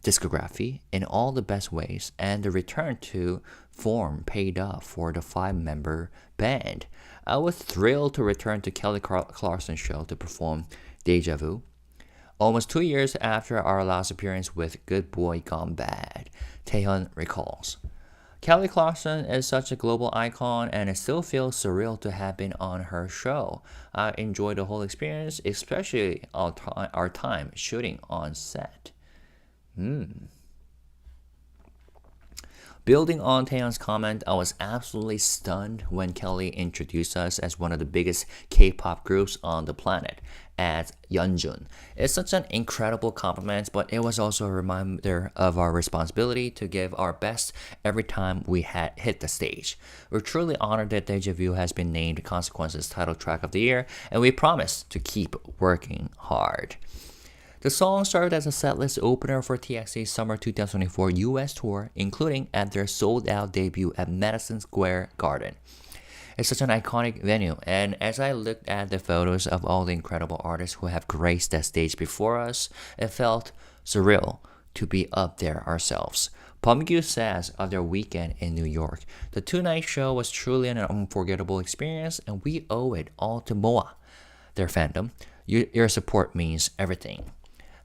discography in all the best ways, and the return to form paid off for the 5-member band. I was thrilled to return to Kelly Clarkson's show to perform Deja Vu. Almost 2 years after our last appearance with Good Boy Gone Bad, Taehyun recalls. Kelly Clarkson is such a global icon, and it still feels surreal to have been on her show. I enjoyed the whole experience, especially our time shooting on set. Building on Taehyun's comment, I was absolutely stunned when Kelly introduced us as one of the biggest K-pop groups on the planet, as Yeonjun. It's such an incredible compliment, but it was also a reminder of our responsibility to give our best every time we hit the stage. We're truly honored that Deja Vu has been named Consequence's title track of the year, and we promise to keep working hard. The song served as a setlist opener for TXT's Summer 2024 US tour, including at their sold-out debut at Madison Square Garden. It's such an iconic venue, and as I looked at the photos of all the incredible artists who have graced that stage before us, it felt surreal to be up there ourselves. Bumgyu says of their weekend in New York, the 2-night show was truly an unforgettable experience, and we owe it all to MOA, their fandom. Your support means everything.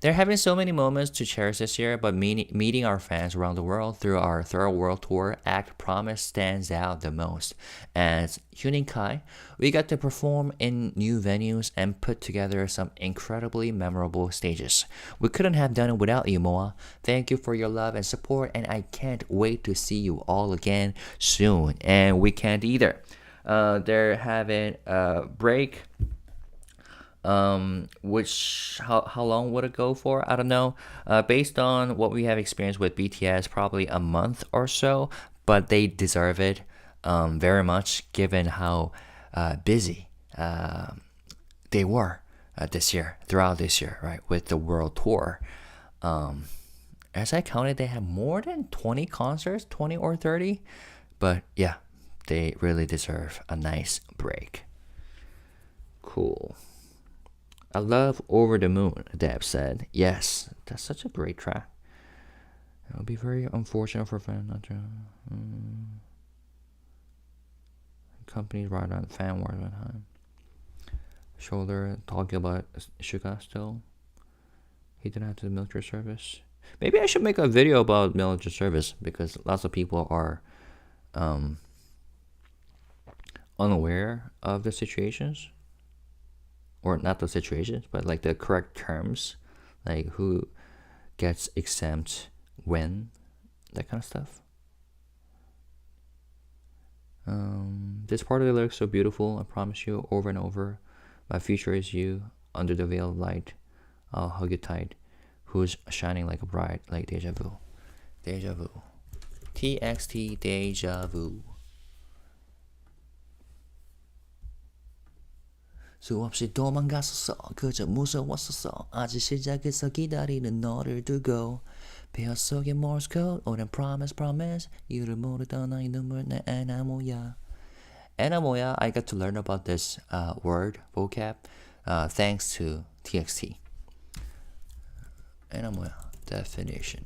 They're having so many moments to cherish this year, but meeting our fans around the world through our Third World Tour Act Promise stands out the most. As Hyunin Kai, we got to perform in new venues and put together some incredibly memorable stages. We couldn't have done it without you, MOA. Thank you for your love and support, and I can't wait to see you all again soon. And we can't either. They're having a break. Which how long would it go for? I don't know. Based on what we have experienced with BTS, probably a month or so. But they deserve it very much, given how busy they were throughout this year, right, with the world tour. As I counted, they had more than 20 concerts, 20 or 30. But yeah, they really deserve a nice break. Cool. I love Over the Moon, Deb said. Yes, that's such a great track. It would be very unfortunate for fans not to. Companies right on fan wars at time. Shoulder talking about Suga still. He didn't have to military service. Maybe I should make a video about military service because lots of people are unaware of the situations. Or not the situations, but like the correct terms. Like who gets exempt when. That kind of stuff. This part of the lyrics is so beautiful. I promise you, over and over. My future is you, under the veil of light. I'll hug you tight. Who's shining like a bride, like deja vu. Deja vu. TXT deja vu. 수없이 도망갔었어. 그저 무서웠었어. 아직 시작해서 기다리는 너를 두고. 폐허 속의 Morse code, 오랜 promise. 이유를 모르던 나의 눈물 내 에나모야. 에나모야, I got to learn about this word, vocab, thanks to TXT. 에나모야, definition.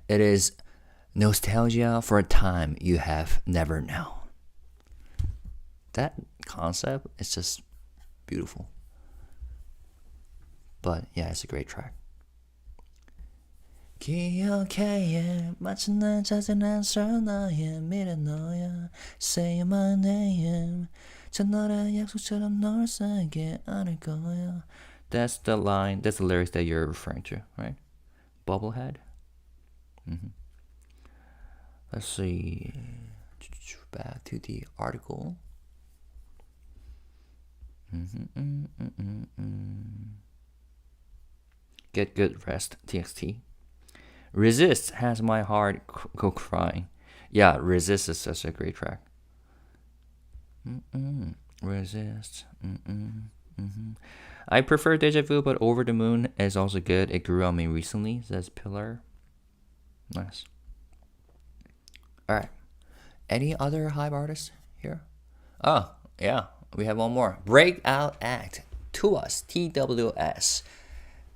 It is nostalgia for a time you have never known. That concept is just beautiful. But yeah, it's a great track. 기억해 마치 날 찾은 answer 나의 미래 너야 Say my name 저 너의 약속처럼 널 살게 안을 거야. That's the line, that's the lyrics that you're referring to, right? Bubblehead? Let's see. Back to the article. Get good rest, TXT. Resist has my heart go crying. Yeah, Resist is such a great track. Resist. I prefer Deja Vu, but Over the Moon is also good. It grew on me recently, says Pillar. Nice. Alright. Any other HYBE artists here? Oh, yeah. We have one more. Breakout Act. To us. TWS.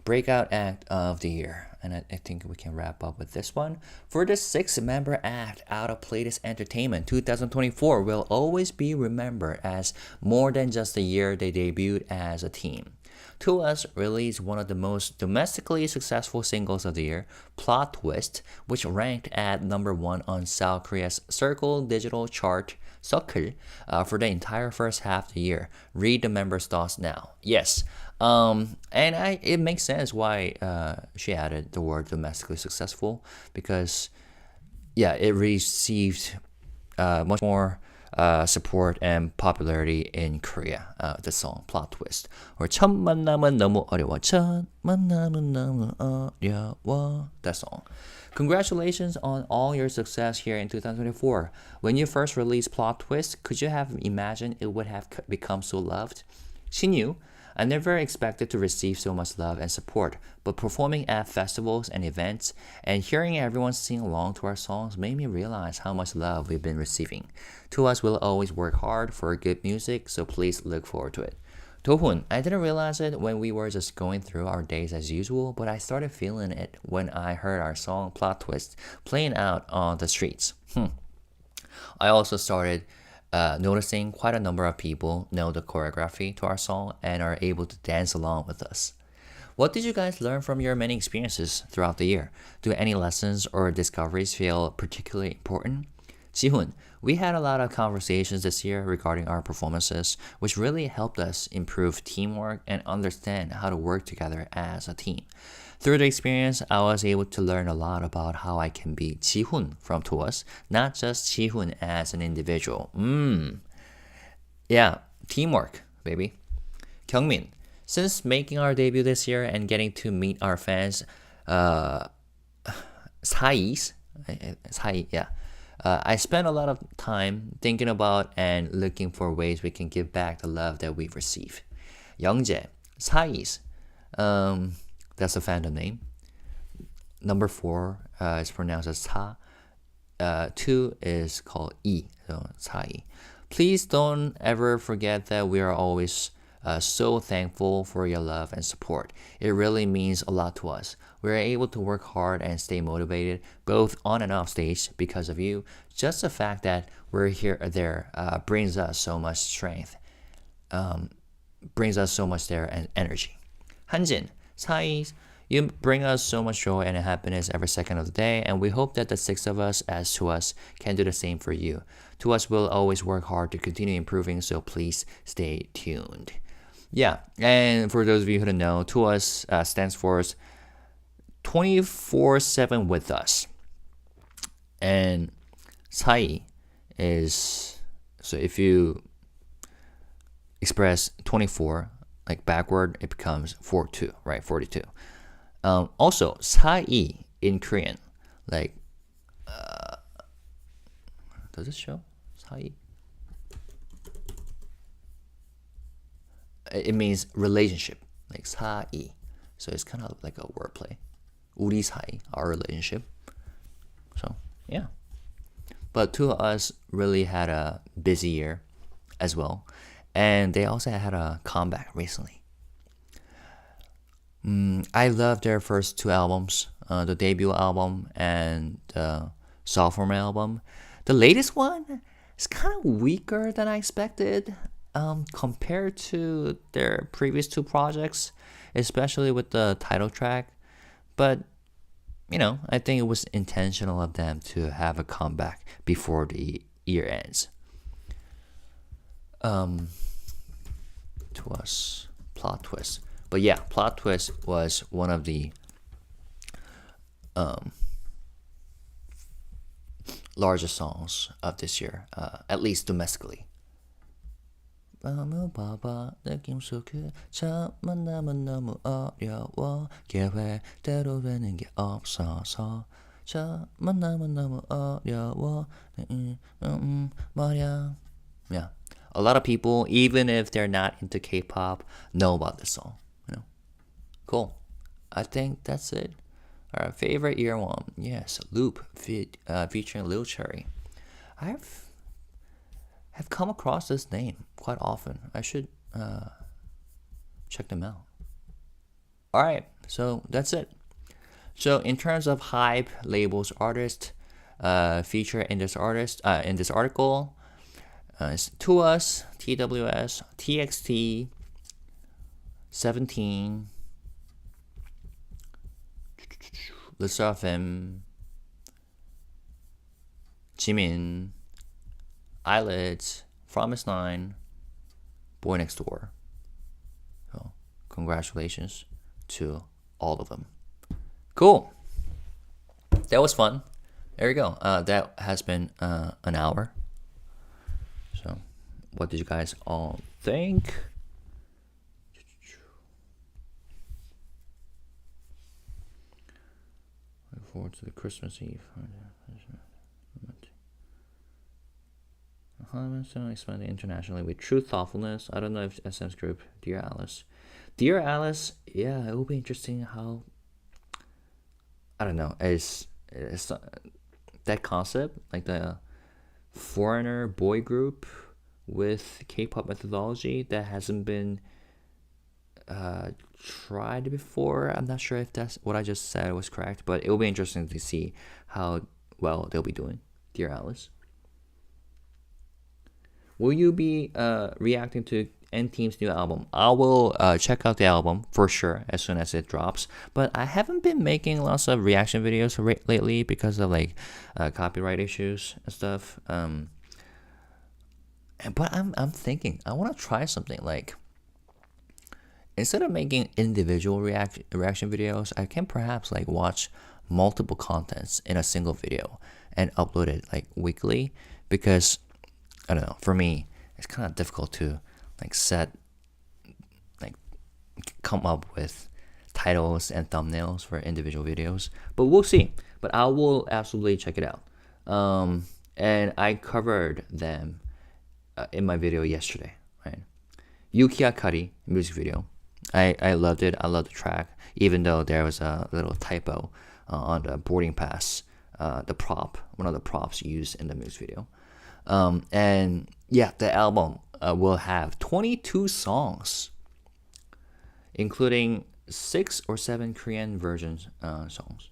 Breakout Act of the Year. And I think we can wrap up with this one. For the 6-member act out of Playtest Entertainment, 2024 will always be remembered as more than just the year they debuted as a team. To Us released one of the most domestically successful singles of the year, Plot Twist, which ranked at number 1 on South Korea's Circle Digital Chart Circle for the entire first half of the year. Read the members' thoughts now. Yes, it makes sense why she added the word domestically successful, because yeah, it received much more support and popularity in Korea. The song Plot Twist, or 첫 만남은 너무 어려워, 첫 만남은 너무 어려워. That song. Congratulations on all your success here in 2024. When you first released Plot Twist, could you have imagined it would have become so loved? She knew. I never expected to receive so much love and support, but performing at festivals and events and hearing everyone sing along to our songs made me realize how much love we've been receiving. To Us will always work hard for good music, so please look forward to it. Tohun, I didn't realize it when we were just going through our days as usual, but I started feeling it when I heard our song Plot Twist playing out on the streets. I also started noticing quite a number of people know the choreography to our song and are able to dance along with us. What did you guys learn from your many experiences throughout the year? Do any lessons or discoveries feel particularly important? Jihun, we had a lot of conversations this year regarding our performances, which really helped us improve teamwork and understand how to work together as a team. Through the experience, I was able to learn a lot about how I can be Jihun from To Us, not just Jihun as an individual. Yeah, teamwork, baby. Kyungmin, since making our debut this year and getting to meet our fans, 사이's, yeah. I spent a lot of time thinking about and looking for ways we can give back the love that we've received. 영재, 사이's, that's a fandom name. Number 4 is pronounced as 사. 2 is called 이, so 사이. Please don't ever forget that we are always so thankful for your love and support. It really means a lot to us. We are able to work hard and stay motivated, both on and off stage, because of you. Just the fact that we're here or there brings us so much strength, brings us so much there and energy. 한진, 사이, you bring us so much joy and happiness every second of the day, and we hope that the 6 of us, as to us, can do the same for you. To us, we'll always work hard to continue improving, so please stay tuned. Yeah, and for those of you who don't know, to us stands for 24/7 with us. And 사이 is, so if you express 24 like backward, it becomes 42, right? 42. Also, 사이 in Korean, like, does it show 사이? It means relationship, like 사이. So it's kind of like a wordplay. 우리 사이, our relationship. So yeah, but two of us really had a busy year as well, and they also had a comeback recently. I love their first 2 albums, the debut album and the sophomore album. The latest one is kind of weaker than I expected compared to their previous 2 projects, especially with the title track. But, you know, I think it was intentional of them to have a comeback before the year ends. To us, plot twist. But yeah, plot twist was one of the largest songs of this year, at least domestically. 봐봐 느낌 속에 첫 만남은 너무 어려워 계획대로 되는 게 없어서 첫 만남은 너무 어려워 말야. Yeah, a lot of people, even if they're not into K-pop, know about this song. You know, cool. I think that's it. Our favorite year one, yes, Loop featuring Lil Cherry. Have come across this name quite often. I should check them out. All right, so that's it. So in terms of HYBE labels artist feature in this article, it's To Us, TWS, TXT, 17, Sserafim, Jimin, Illit, Promise9, BoyNextDoor. So congratulations to all of them. Cool. That was fun. There you go. That has been an hour. So what did you guys all think? Look forward to the Christmas Eve. Expanding internationally with true thoughtfulness. I don't know if SM's group, Dear Alice. Dear Alice, yeah, it will be interesting how, I don't know, it's that concept, like the foreigner boy group with K-pop methodology that hasn't been tried before. I'm not sure if that's what I just said was correct, but it will be interesting to see how well they'll be doing. Dear Alice. Will you be reacting to &TEAM's new album? I will check out the album for sure as soon as it drops. But I haven't been making lots of reaction videos lately because of like copyright issues and stuff. But I'm thinking I want to try something like, instead of making individual reaction videos, I can perhaps like watch multiple contents in a single video and upload it like weekly, because I don't know, for me it's kind of difficult to like set come up with titles and thumbnails for individual videos, but we'll see. But I will absolutely check it out. And I covered them in my video yesterday, right? Yuki Akari music video. I loved it. I loved the track, even though there was a little typo on the boarding pass, one of the props used in the music video. And yeah, the album will have 22 songs, including 6 or 7 Korean versions songs.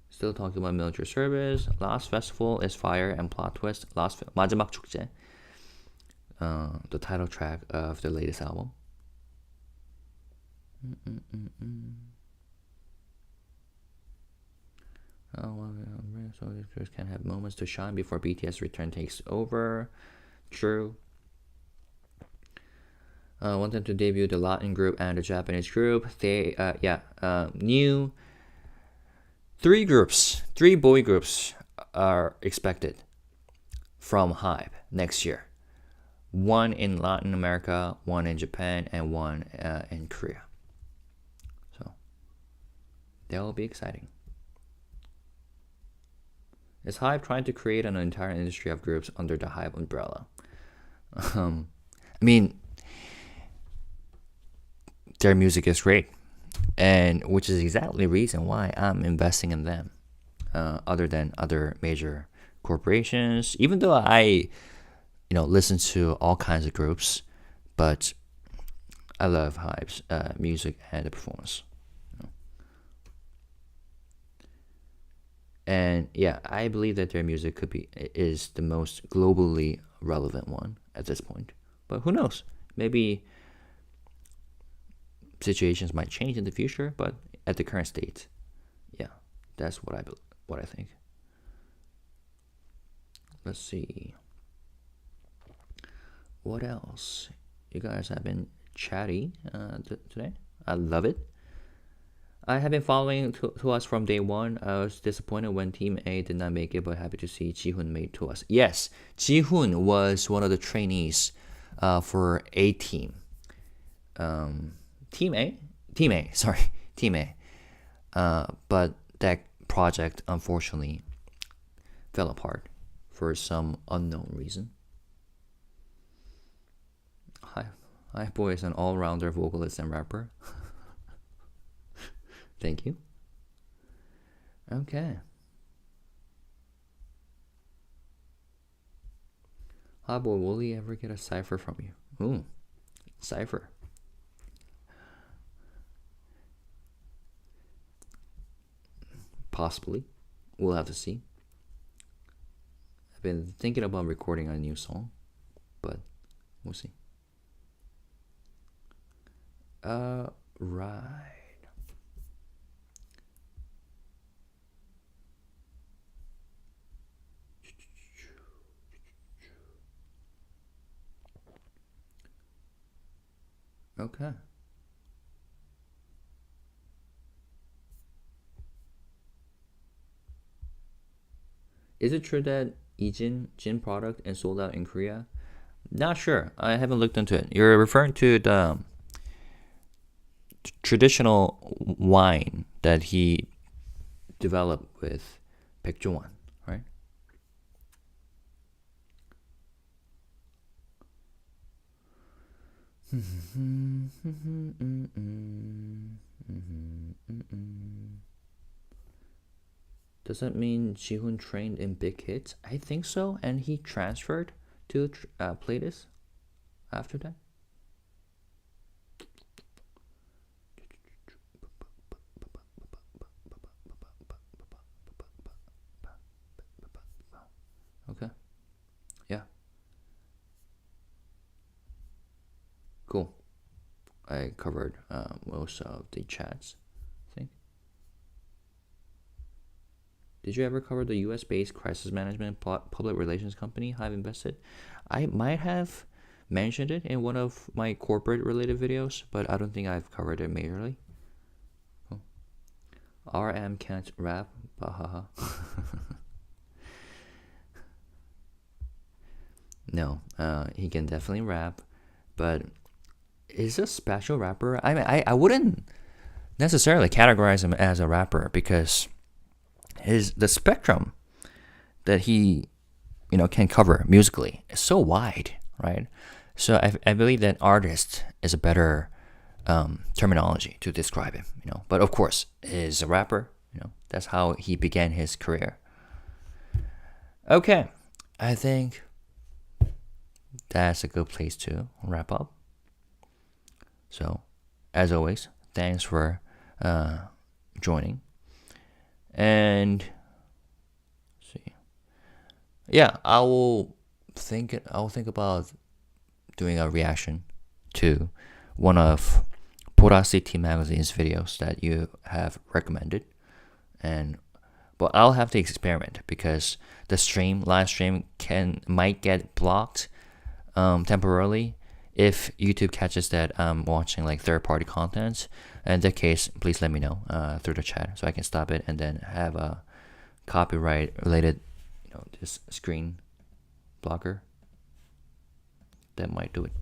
Still talking about military service. Last festival is fire and plot twist. 마지막 축제. The title track of the latest album. Soldiers can have moments to shine before BTS return takes over. True. Want them to debut the Latin group and the Japanese group. They new 3 boy groups are expected from HYBE next year. 1 in Latin America, 1 in Japan, and 1 in Korea. So that'll be exciting. Is HYBE trying to create an entire industry of groups under the HYBE umbrella? I mean, their music is great, and which is exactly the reason why I'm investing in them, other than other major corporations. Even though I, listen to all kinds of groups, but I love HYBE's music and the performance. And yeah, I believe that their music is the most globally relevant one at this point. But who knows? Maybe situations might change in the future, but at the current state, yeah, that's what I think. Let's see. What else? You guys have been chatty today. I love it. I have been following to us from day one. I was disappointed when Team A did not make it, but happy to see Jihoon made to us. Yes, Jihoon was one of the trainees for A team. Team A. But that project unfortunately fell apart for some unknown reason. HYBEBOY is an all-rounder vocalist and rapper. Thank you. Okay. HYBEBOY, will he ever get a cipher from you? Ooh, cipher. Possibly. We'll have to see. I've been thinking about recording a new song, but we'll see. Right. Okay. Is it true that Ijin gin product and sold out in Korea? Not sure. I haven't looked into it. You're referring to the traditional wine that he developed with 백종원, right? Does that mean Jihoon trained in big hits? I think so, and he transferred to Playlist after that. Okay. Yeah. Cool. I covered most of the chats, I think. Did you ever cover the US-based crisis management public relations company HYBE invested? I might have mentioned it in one of my corporate-related videos, but I don't think I've covered it majorly. Cool. RM can't rap, bahaha. No, he can definitely rap, but is a special rapper? I mean, I wouldn't necessarily categorize him as a rapper because the spectrum that he can cover musically is so wide, right? So I believe that artist is a better terminology to describe him, But of course, is a rapper, that's how he began his career. Okay, I think that's a good place to wrap up. So, as always, thanks for joining. And see, yeah, I'll think about doing a reaction to one of Pora City Magazine's videos that you have recommended, but I'll have to experiment because the live stream might get blocked temporarily if YouTube catches that I'm watching like third-party content. In that case, please let me know through the chat so I can stop it and then have a copyright-related, this screen blocker that might do it.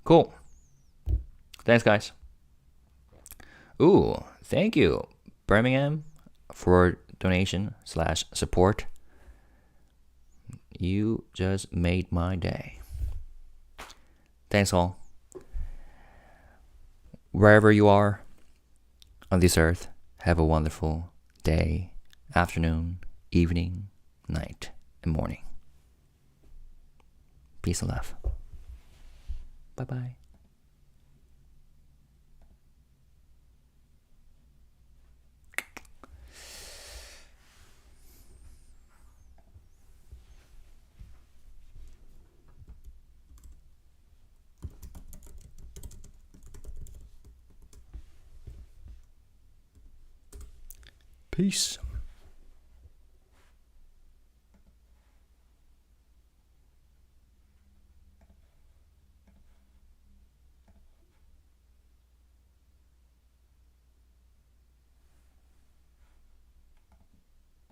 Cool. Thanks, guys. Ooh, thank you, Birmingham, for donation/support. You just made my day. Thanks all. Wherever you are on this earth, have a wonderful day, afternoon, evening, night, and morning. Peace and love. Bye-bye. Peace.